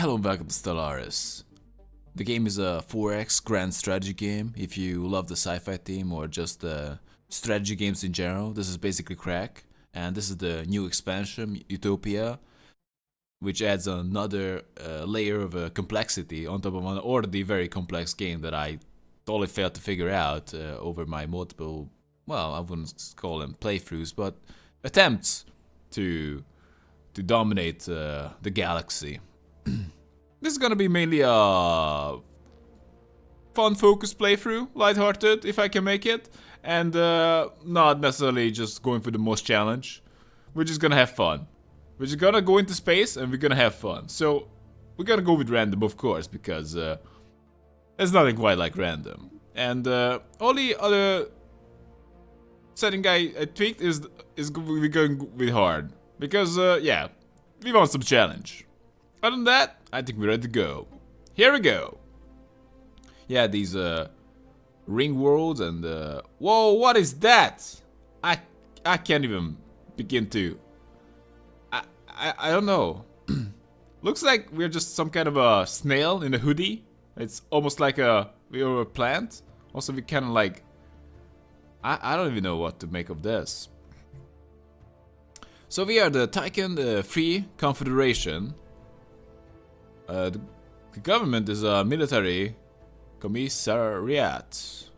Hello and welcome to Stellaris. The game is a 4X grand strategy game. If you love the sci-fi theme or just strategy games in general, this is basically crack. And this is the new expansion, Utopia, which adds another layer of complexity on top of an already very complex game that I totally failed to figure out over my multiple, well, I wouldn't call them playthroughs, but attempts to dominate the galaxy. This is gonna be mainly a fun-focused playthrough, lighthearted if I can make it, and not necessarily just going for the most challenge. We're just gonna have fun. We're just gonna go into space and we're gonna have fun. So we're gonna go with random, of course, because there's nothing quite like random. And only other setting I tweaked is we're going with hard, because yeah, we want some challenge. Other than that, I think we're ready to go. Here we go. Yeah, these ring worlds and whoa, what is that? I can't even begin to. I don't know. Looks like we're just some kind of a snail in a hoodie. It's almost like we are a plant. Also, we kind of like. I don't even know what to make of this. So we are the Tycoon, the Free Confederation. The government is a military commissariat.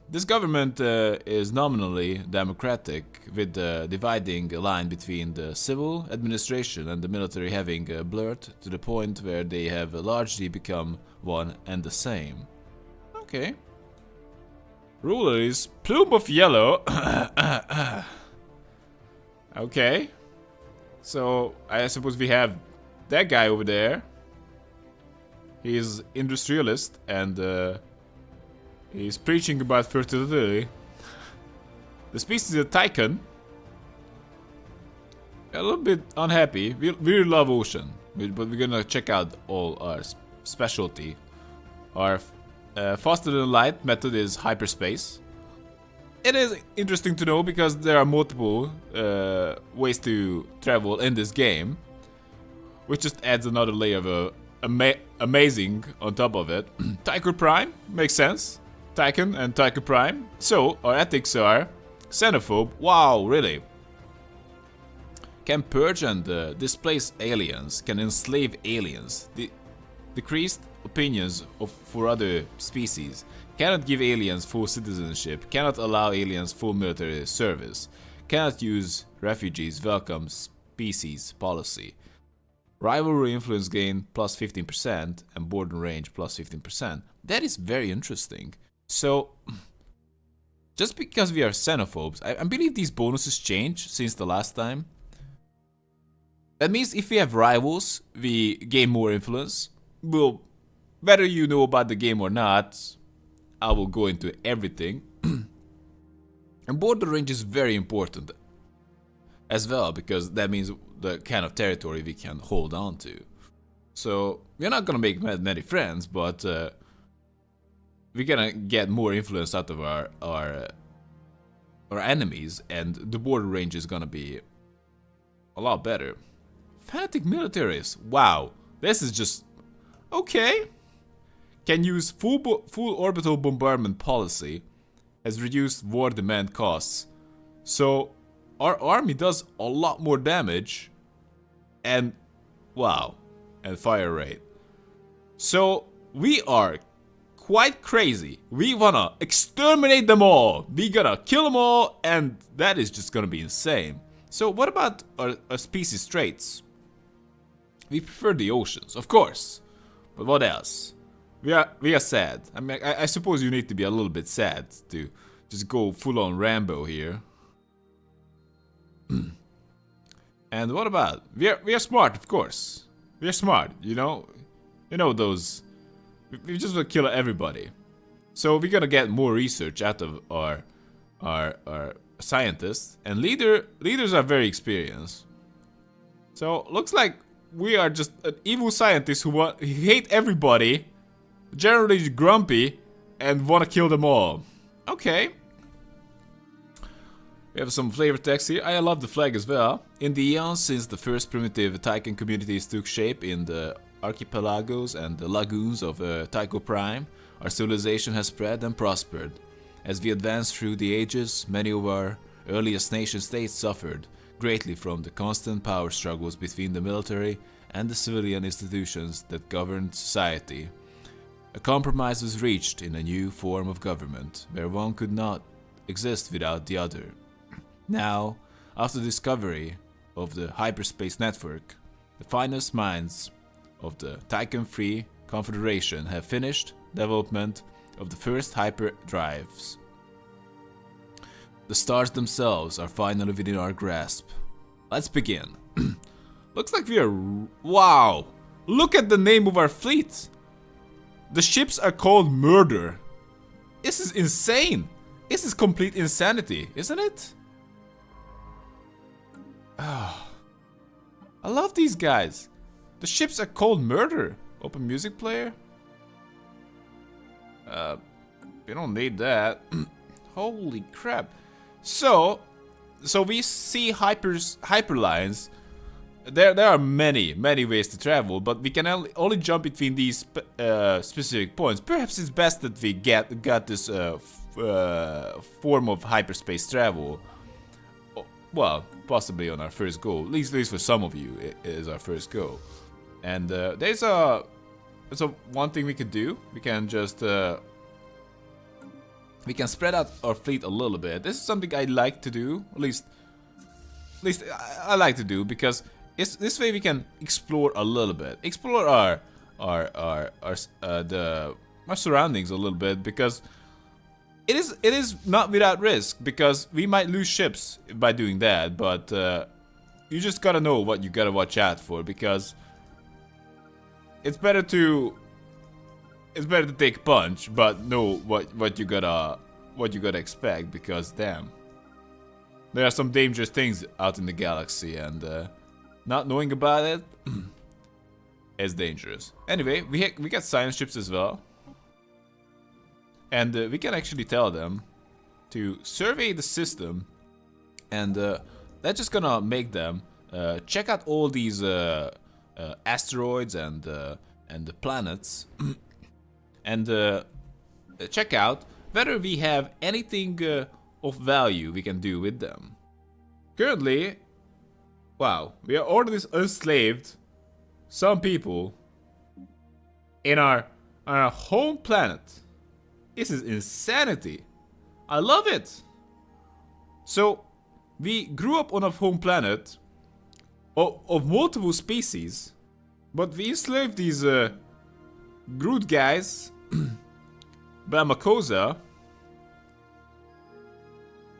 This government is nominally democratic, with the dividing line between the civil administration and the military having blurred to the point where they have largely become one and the same. Okay. Ruler is Plume of Yellow. Okay. So I suppose we have that guy over there. He's industrialist and he's preaching about fertility. The species is a Tycoon. A little bit unhappy. We really love ocean, but we're gonna check out all our specialty. Our faster than light method is hyperspace. It is interesting to know because there are multiple ways to travel in this game, which just adds another layer of amazing on top of it. Tycho Prime makes sense. Tycoon and Tycho Prime. So our ethics are xenophobe. Wow, really? Can purge and displace aliens. Can enslave aliens. Decreased opinions for other species. Cannot give aliens full citizenship. Cannot allow aliens full military service. Cannot use refugees. Welcome species policy. Rivalry influence gain plus 15% and border range plus 15%. That is very interesting. So, just because we are xenophobes, I believe these bonuses change since the last time. That means if we have rivals, we gain more influence. Well, whether you know about the game or not, I will go into everything. And border range is very important as well, because that means the kind of territory we can hold on to. So we're not gonna make many friends, but we're gonna get more influence out of our enemies, and the border range is gonna be a lot better. Fanatic militaries. Wow, this is just okay. Can use full orbital bombardment policy. Has reduced war demand costs. So our army does a lot more damage. And wow, and fire rate. So we are quite crazy. We wanna exterminate them all. We gotta kill them all, and that is just gonna be insane. So what about our species traits? We prefer the oceans, of course. But what else? We are sad. I mean, I suppose you need to be a little bit sad to just go full on Rambo here. And what about? We are smart, of course. We are smart, you know those. We just want to kill everybody. So we're gonna get more research out of our scientists, and leaders are very experienced. So looks like we are just an evil scientist who hate everybody, generally grumpy, and want to kill them all. Okay. We have some flavor text here. I love the flag as well. In the eons since the first primitive Tycoon communities took shape in the archipelagos and the lagoons of Tycho Prime, our civilization has spread and prospered. As we advance through the ages, many of our earliest nation-states suffered greatly from the constant power struggles between the military and the civilian institutions that governed society. A compromise was reached in a new form of government, where one could not exist without the other. Now, after the discovery of the hyperspace network, the finest minds of the Tychon-free Confederation have finished development of the first hyperdrives. The stars themselves are finally within our grasp. Let's begin. Looks like we are... Wow! Look at the name of our fleet! The ships are called Murder. This is insane! This is complete insanity, isn't it? Oh, I love these guys. The ships are called Murder. Open music player. We don't need that. Holy crap. So we see hyperlines. There are many ways to travel, but we can only jump between these specific points. Perhaps it's best that we got this form of hyperspace travel. Well, possibly on our first go. At least for some of you, it is our first go. And there's one thing we could do. We can just we can spread out our fleet a little bit. This is something I like to do. At least I like to do, because this way we can explore a little bit, explore our surroundings a little bit, because it is not without risk, because we might lose ships by doing that, but you just gotta know what you gotta watch out for, because it's better to take a punch, but know what you gotta expect, because damn, there are some dangerous things out in the galaxy, and not knowing about it is dangerous. Anyway, we got science ships as well, and we can actually tell them to survey the system, and that's just gonna make them check out all these asteroids and the planets, and check out whether we have anything of value we can do with them. Currently, wow, we are already enslaved some people in our home planet. This is insanity. I love it. So we grew up on a home planet of multiple species, but we enslaved these Groot guys, Bamakosa.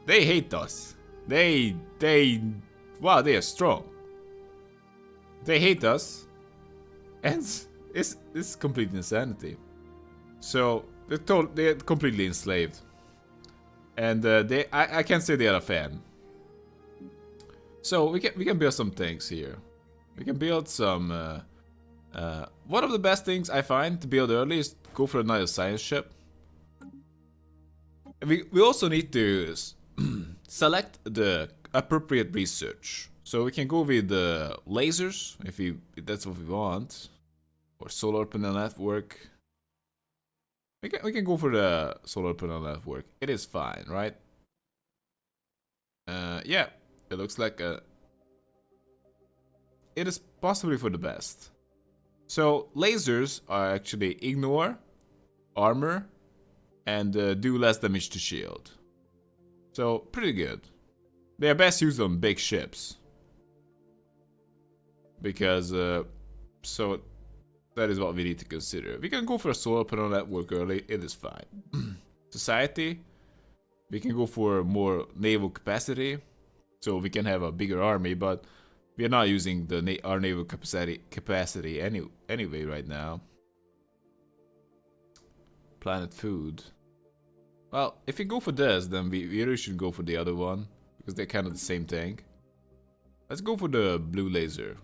They hate us. Wow, they are strong. They hate us, and it's complete insanity. So they're completely enslaved, and I can't say they are a fan. So we can build some things here. We can build some. One of the best things I find to build early is go for another science ship. We also need to select the appropriate research. So we can go with the lasers if that's what we want, or solar panel network. We can go for the solar panel network. It is fine, right? Yeah, it looks like it is possibly for the best. So lasers are actually ignore, armor, and do less damage to shield. So pretty good. They are best used on big ships, because so that is what we need to consider. We can go for a solar panel network early. It is fine. Society, we can go for more naval capacity, so we can have a bigger army, but we are not using our naval capacity anyway right now. Planet food. Well, if we go for this, then we really should go for the other one, because they're kind of the same thing. Let's go for the blue laser.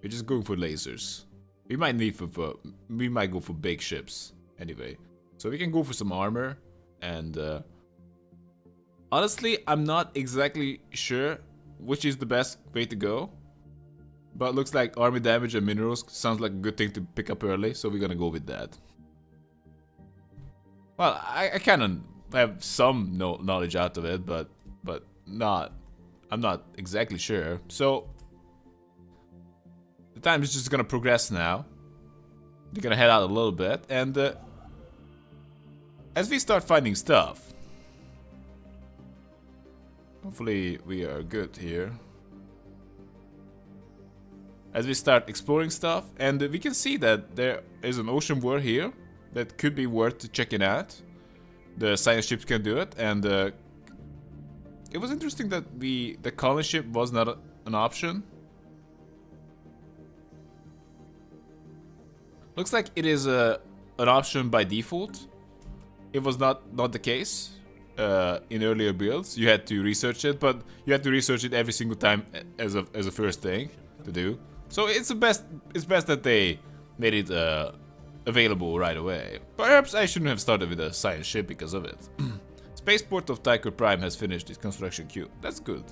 We're just going for lasers. We might go for big ships anyway. So we can go for some armor, and honestly, I'm not exactly sure which is the best way to go, But looks like army damage and minerals sounds like a good thing to pick up early, so we're gonna go with that. Well, I kind of have some knowledge out of it, but not. I'm not exactly sure. So the time is just gonna progress now. We're gonna head out a little bit, and as we start finding stuff, hopefully we are good here. As we start exploring stuff, and we can see that there is an ocean war here that could be worth checking out. The science ships can do it, and it was interesting that the colony ship was not an option. Looks like it is an option by default. It was not the case in earlier builds. You had to research it, but you had to research it every single time as a first thing to do. So it's best that they made it available right away. Perhaps I shouldn't have started with a science ship because of it. Spaceport of Tycho Prime has finished its construction queue. That's good.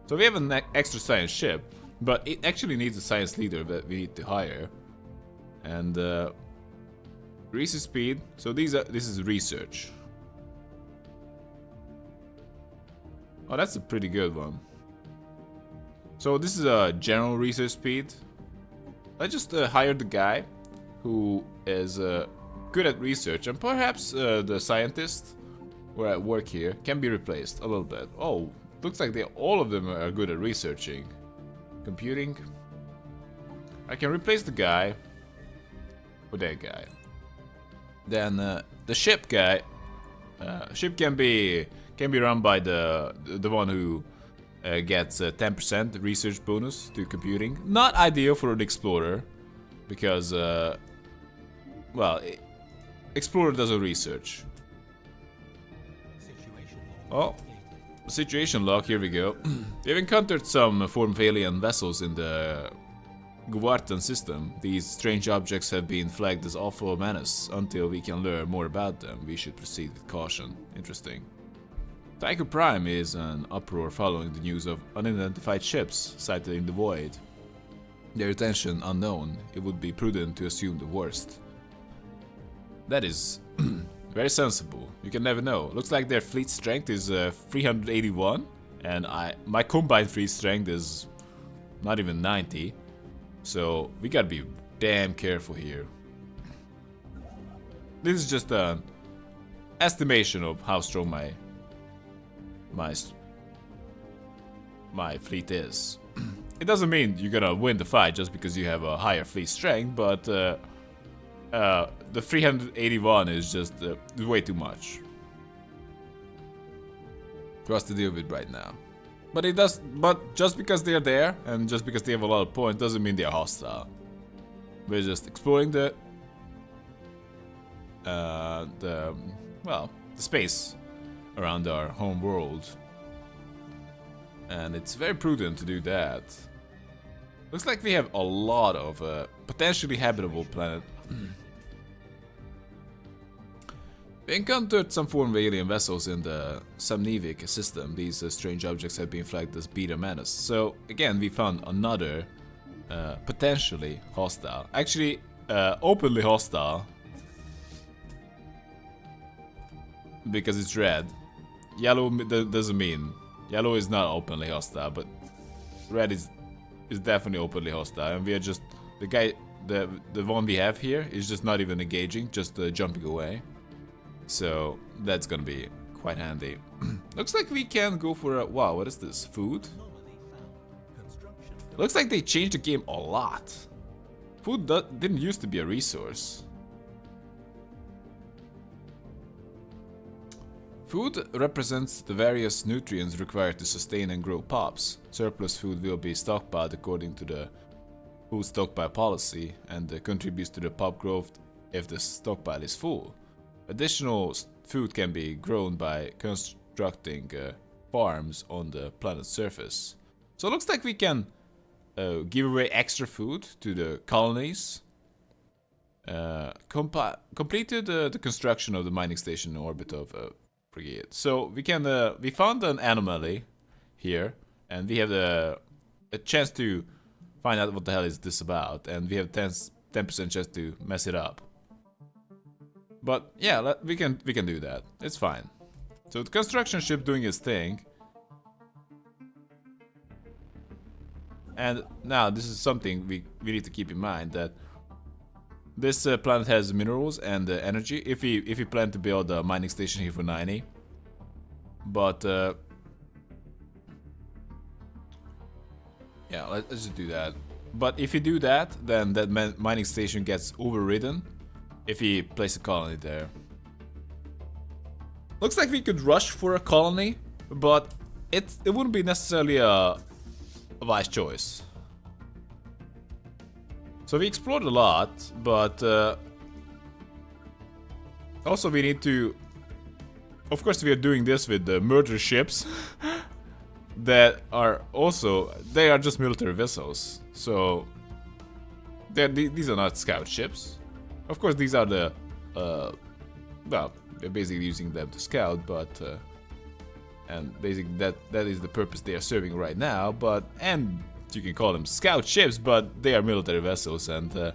So we have an extra science ship, but it actually needs a science leader that we need to hire. And research speed. So this is research. Oh, that's a pretty good one. So this is a general research speed. I just hired the guy who is good at research, and perhaps the scientist who are at work here can be replaced a little bit. Oh, looks like all of them are good at researching. Computing. I can replace the guy with that guy. Then the ship guy. Ship can be run by the one who gets 10% research bonus to computing. Not ideal for an explorer, because well, explorer doesn't research. Oh, situation log. Here we go. We've encountered some form of alien vessels in the Guartan system. These strange objects have been flagged as awful menace. Until we can learn more about them, we should proceed with caution. Interesting. Tycho Prime is an uproar following the news of unidentified ships sighted in the void. Their intention unknown. It would be prudent to assume the worst. That is very sensible. You can never know. Looks like their fleet strength is 381, and my combined fleet strength is not even 90. So we gotta be damn careful here. This is just an estimation of how strong my fleet is. It doesn't mean you're gonna win the fight just because you have a higher fleet strength, but the 381 is just way too much for us to deal with right now. But just because they're there and just because they have a lot of points doesn't mean they're hostile. We're just exploring the space around our home world, and it's very prudent to do that. Looks like we have a lot of potentially habitable planet. We encountered some form of alien vessels in the Samnivik system. These strange objects have been flagged as beta menace. So again, we found another potentially hostile, actually openly hostile, because it's red. Yellow doesn't mean, yellow is not openly hostile, but red is definitely openly hostile, and we are just, the one we have here is just not even engaging, just jumping away. So that's gonna be quite handy. Looks like we can go for a, wow, what is this? Food? Looks like they changed the game a lot. Food didn't used to be a resource. Food represents the various nutrients required to sustain and grow pops. Surplus food will be stockpiled according to the food stockpile policy, and contributes to the pop growth if the stockpile is full. Additional food can be grown by constructing farms on the planet's surface. So it looks like we can give away extra food to the colonies. Completed the construction of the mining station in orbit of Brigade. So we can we found an anomaly here, and we have a chance to find out what the hell is this about, and we have 10% chance to mess it up. But yeah, we can do that. It's fine. So the construction ship doing its thing. And now this is something we need to keep in mind, that this planet has minerals and energy. If we plan to build a mining station here for 90, but yeah, let's just do that. But if you do that, then that mining station gets overridden if we place a colony there. Looks like we could rush for a colony, but it wouldn't be necessarily a wise choice. So we explored a lot, but also we need to... Of course we are doing this with the murder ships that are also... They are just military vessels, so... These are not scout ships. Of course these are the... well, they're basically using them to scout, but... and basically that is the purpose they are serving right now, but... And you can call them scout ships, but they are military vessels, and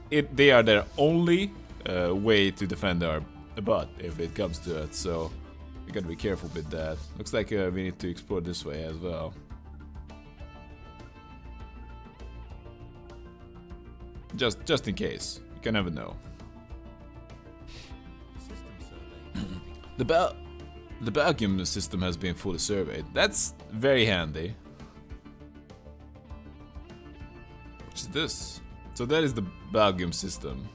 they are their only way to defend our butt if it comes to it, so we gotta be careful with that. Looks like we need to explore this way as well. Just in case, you can never know. The Belgium system has been fully surveyed. That's very handy. Which is this? So that is the Belgium system.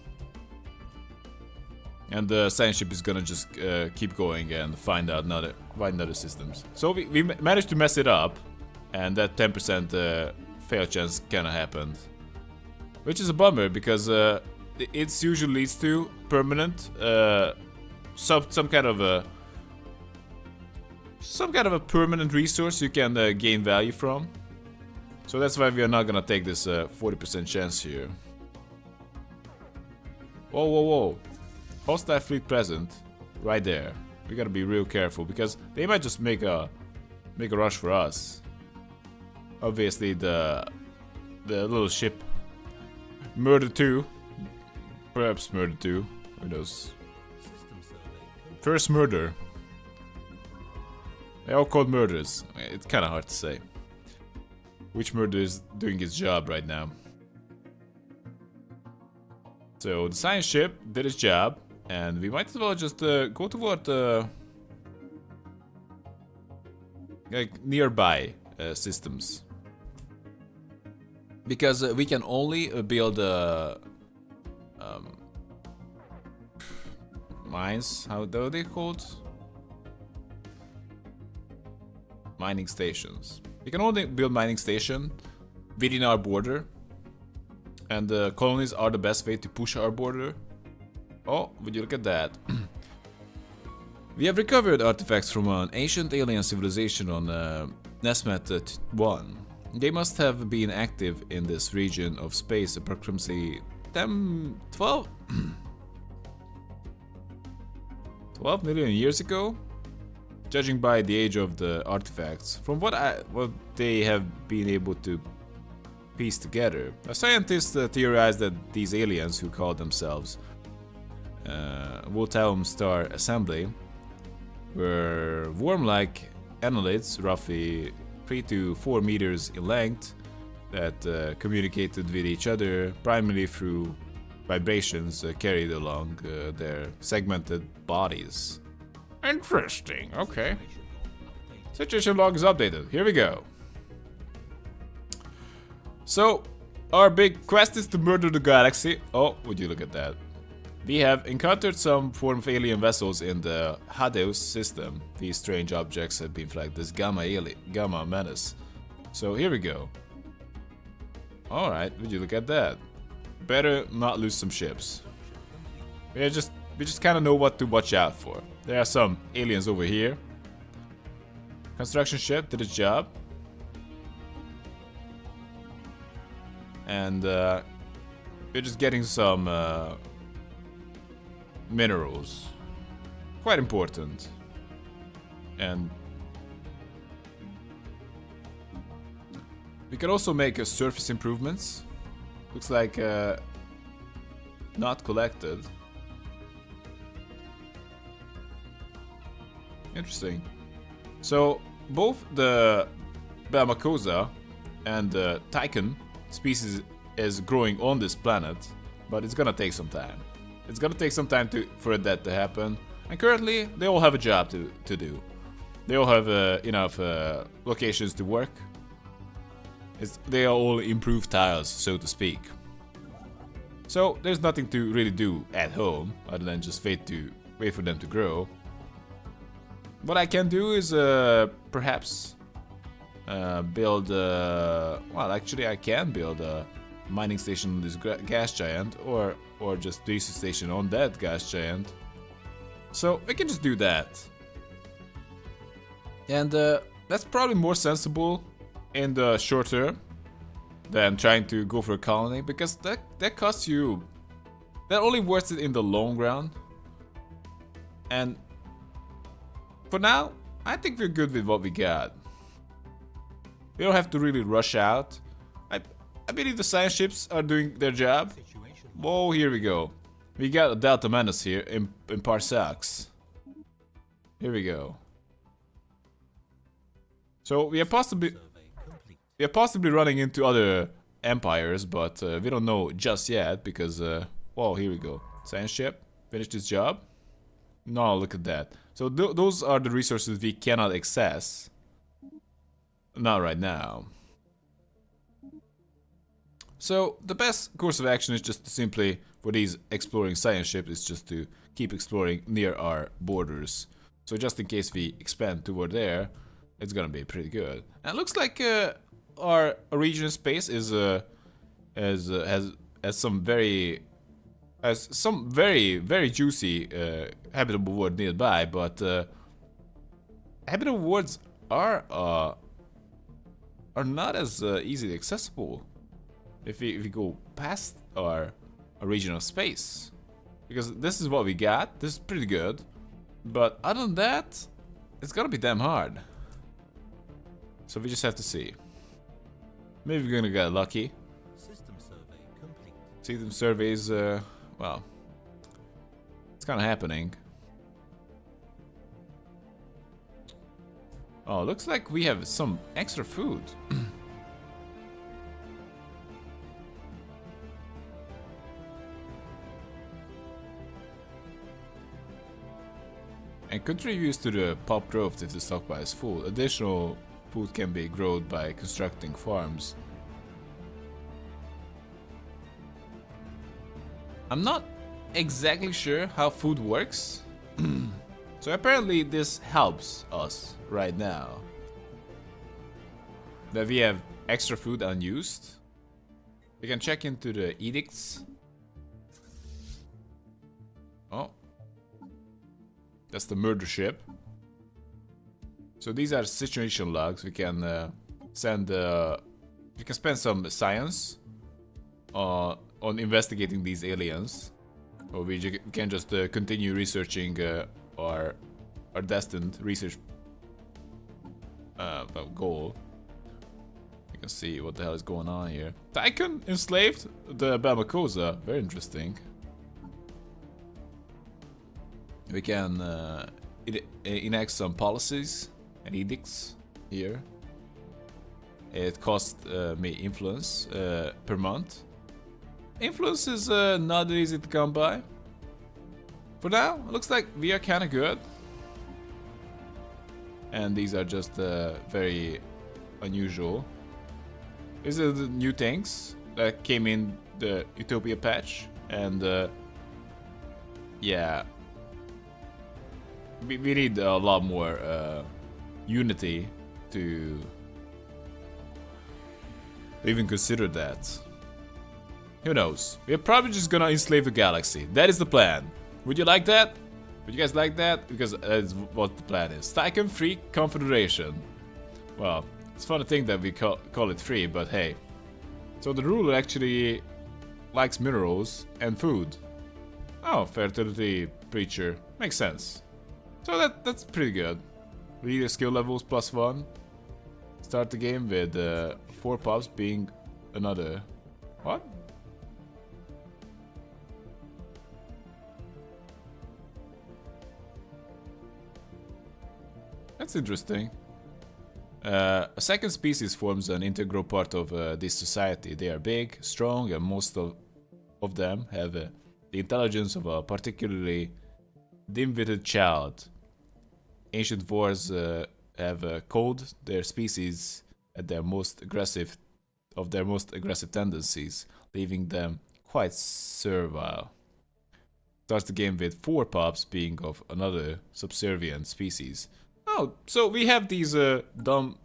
And the science ship is gonna just keep going and find other systems. So we managed to mess it up, and that 10% fail chance kinda happened. Which is a bummer, because it usually leads to permanent some kind of a permanent resource you can gain value from. So that's why we are not gonna take this 40% chance here. Whoa, whoa, whoa. Hostile fleet present. Right there. We gotta be real careful, because they might just make a rush for us. Obviously the little ship Murder 2. Perhaps Murder 2. Who knows? First murder. They're all called murders. It's kinda hard to say which murder is doing its job right now. So the science ship did its job, and we might as well just go toward like nearby systems, because we can only build mines. How are they called? Mining stations. We can only build mining station within our border, and the colonies are the best way to push our border. Oh, would you look at that? We have recovered artifacts from an ancient alien civilization on Nesmet 1. They must have been active in this region of space approximately 12 million years ago, judging by the age of the artifacts. From what they have been able to piece together, a scientist theorized that these aliens, who call themselves Voltaum Star Assembly, were worm-like annelids, roughly 3 to 4 meters in length, that communicated with each other primarily through vibrations carried along their segmented bodies. Interesting, okay. Situation log is updated. Here we go. So, our big quest is to murder the galaxy. Oh, would you look at that. We have encountered some form of alien vessels in the Hadeus system. These strange objects have been flagged as Gamma menace. So here we go. Alright, would you look at that. Better not lose some ships. We just kind of know what to watch out for. There are some aliens over here. Construction ship did its job. And we're just getting some minerals. Quite important. And We can also make surface improvements. Looks like not collected. Interesting. So both the Bamakosa and the Tychon species is growing on this planet, but it's gonna take some time. It's gonna take some time for that to happen. And currently, they all have a job to do. They all have enough locations to work. They are all improved tiles, so to speak. So there's nothing to really do at home other than just wait for them to grow. What I can do is perhaps build. Well, actually, I can build a mining station on this gas giant, or just research station on that gas giant. So we can just do that, and that's probably more sensible in the short term than trying to go for a colony, because that costs you. That only worth it in the long run. And for now, I think we're good with what we got. We don't have to really rush out. I believe the science ships are doing their job. Whoa, here we go. We got a Delta Manus here in Parsecs. Here we go. So we are possibly running into other empires, but we don't know just yet because whoa, here we go. Science ship finished its job. No, look at that. So those are the resources we cannot access. Not right now. So the best course of action is just to simply, for these exploring science ships, is just to keep exploring near our borders. So just in case we expand toward there, it's gonna be pretty good. And it looks like our regional space is has some very juicy habitable world nearby, but habitable worlds are not as easily accessible if we go past our regional space, because this is what we got. This is pretty good, but other than that, it's gonna be damn hard. So we just have to see. Maybe we're gonna get lucky. System survey complete. System surveys, well, it's kind of happening. Oh, looks like we have some extra food. And contributes to the pop growth if the stockpile is full. Additional food can be grown by constructing farms. I'm not exactly sure how food works. So apparently this helps us right now. That we have extra food unused. We can check into the edicts. Oh. That's the murder ship. So these are situation logs. We can send. We can spend some science on investigating these aliens, or we can just continue researching our destined research goal. You can see what the hell is going on here. Tychon enslaved the Bamakosa. Very interesting. We can enact some policies and edicts here. It costs me influence per month. Influence is not easy to come by. For now, it looks like we are kind of good. And these are just very unusual. These are the new tanks that came in the Utopia patch. And yeah. We need a lot more unity to even consider that. Who knows? We're probably just gonna enslave the galaxy. That is the plan. Would you like that? Would you guys like that? Because that's what the plan is. Tychon Free Confederation. Well, it's fun to think that we call it free, but hey. So the ruler actually likes minerals and food. Oh, fertility preacher. Makes sense. So that's pretty good. Leader skill levels +1. Start the game with 4 pups being another. What? That's interesting. A second species forms an integral part of this society. They are big, strong, and most of them have the intelligence of a particularly dim-witted child. Ancient wars have culled their species at their most aggressive tendencies, leaving them quite servile. Starts the game with 4 pups being of another subservient species. Oh, so we have these dumb,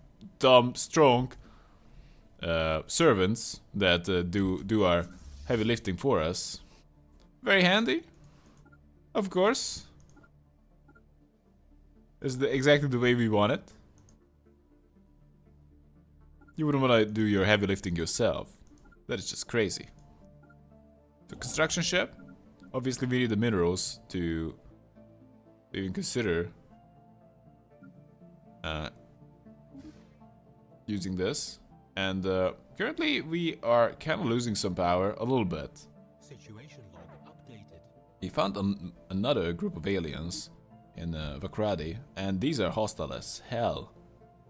strong servants that do our heavy lifting for us. Very handy, of course. Is exactly the way we want it. You wouldn't want to do your heavy lifting yourself. That is just crazy. The construction ship. Obviously, we need the minerals to even consider using this. And currently, we are kind of losing some power a little bit. Situation log updated. We found another group of aliens in Vakradi, and these are hostile as hell,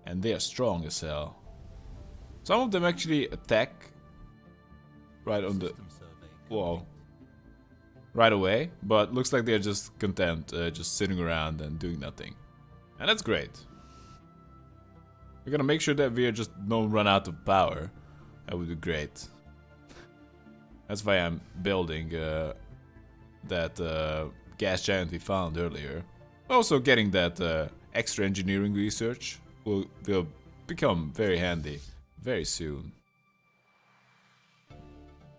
and they are strong as hell. Some of them actually attack right on the wall right away, but looks like they're just content, just sitting around and doing nothing, and that's great. We're gonna make sure that we just don't run out of power. That would be great. That's why I'm building that gas giant we found earlier. Also, getting that extra engineering research will become very handy very soon.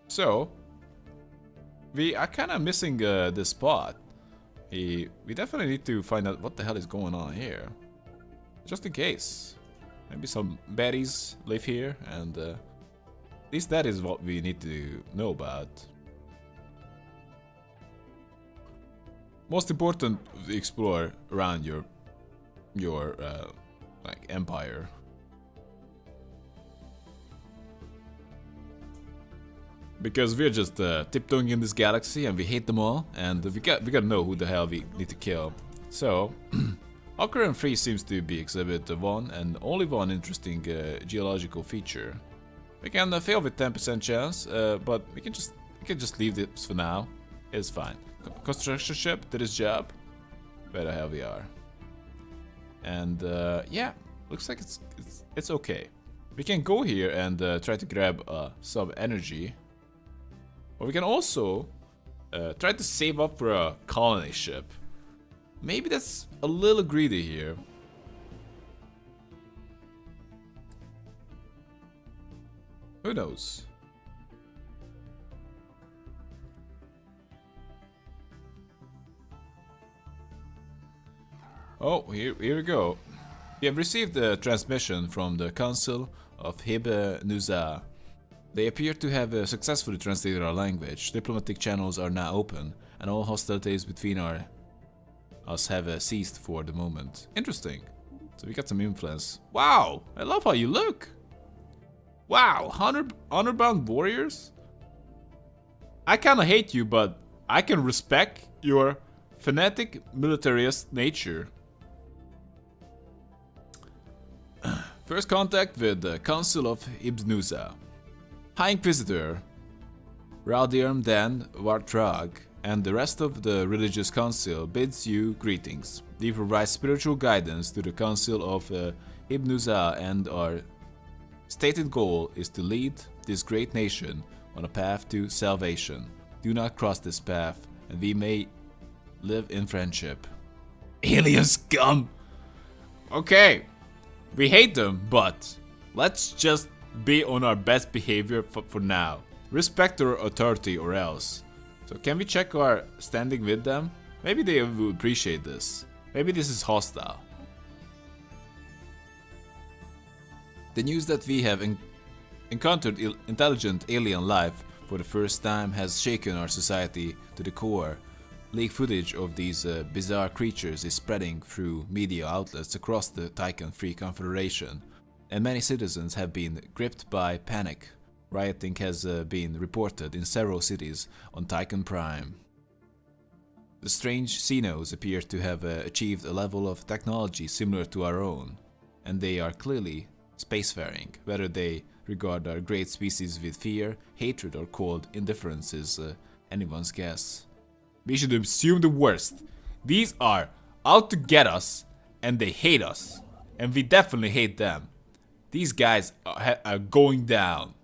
So, we are kind of missing this spot. We definitely need to find out what the hell is going on here. Just in case. Maybe some baddies live here, and at least that is what we need to know about. Most important, explore around your like empire. Because we're just tiptoeing in this galaxy and we hate them all, and we gotta know who the hell we need to kill. So, our current free seems to be exhibit 1 and only one interesting geological feature. We can fail with 10% chance, but we can just leave this for now. It's fine. Construction ship did its job. Where the hell we are? And yeah, looks like it's okay. We can go here and try to grab some energy. Or we can also try to save up for a colony ship. Maybe that's a little greedy here. Who knows? Oh, here we go. We have received a transmission from the Council of Nuza. They appear to have successfully translated our language. Diplomatic channels are now open, and all hostilities between us have ceased for the moment. Interesting. So we got some influence. Wow, I love how you look. Wow, honor-bound warriors? I kinda hate you, but I can respect your fanatic militarist nature. First contact with the Council of Nuza. High Inquisitor Raldirm Dan Wartrag and the rest of the religious council bids you greetings. We provide spiritual guidance to the Council of Nuza, and our stated goal is to lead this great nation on a path to salvation. Do not cross this path, and we may live in friendship. Alien scum! Okay, we hate them, but let's just be on our best behavior for now. Respect their authority or else. So can we check our standing with them? Maybe they will appreciate this. Maybe this is hostile. The news that we have encountered intelligent alien life for the first time has shaken our society to the core. Leaked footage of these bizarre creatures is spreading through media outlets across the Tycoon Free Confederation. and many citizens have been gripped by panic. Rioting has been reported in several cities on Tychon Prime. The strange Xenos appear to have achieved a level of technology similar to our own, and they are clearly spacefaring. Whether they regard our great species with fear, hatred, or cold indifference is anyone's guess. We should assume the worst. These are out to get us, and they hate us, and we definitely hate them. These guys are going down.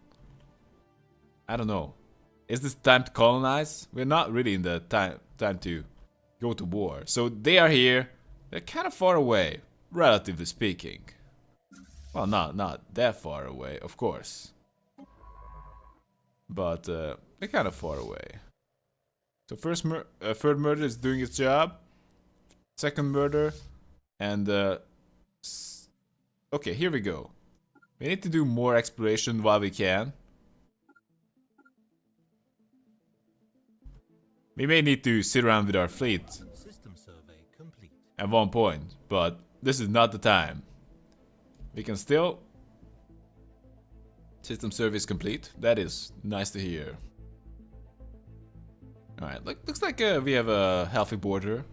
I don't know. Is this time to colonize? We're not really in the time to go to war. So they are here. They're kind of far away, relatively speaking. Well, not that far away, of course. But they're kind of far away. So third murder is doing its job. Second murder, and okay, here we go. We need to do more exploration while we can. We may need to sit around with our fleet System survey complete. at one point, but this is not the time. We can still... System service complete. That is nice to hear. Alright, looks like we have a healthy border.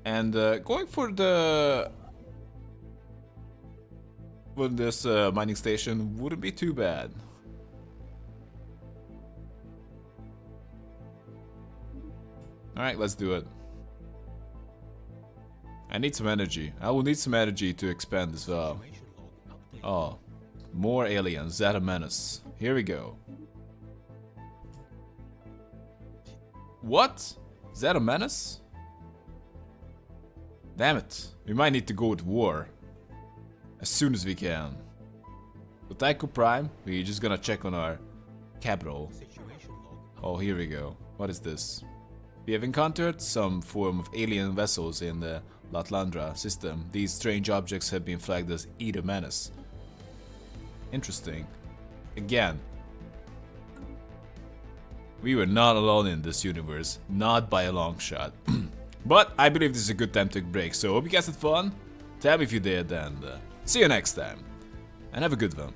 And going for this mining station wouldn't be too bad. Alright, let's do it. I need some energy. I will need some energy to expand as well. Oh, more aliens. Zeta Menace. Here we go. What? Zeta Menace? Damn it. We might need to go to war. As soon as we can. So Tycho Prime, we're just gonna check on our capital. Oh, here we go. What is this? We have encountered some form of alien vessels in the Latlandra system. These strange objects have been flagged as Zeta Menace. Interesting. Again, we were not alone in this universe, not by a long shot. But I believe this is a good time to take a break, so hope you guys had fun. Tell me if you did, and see you next time. And have a good one.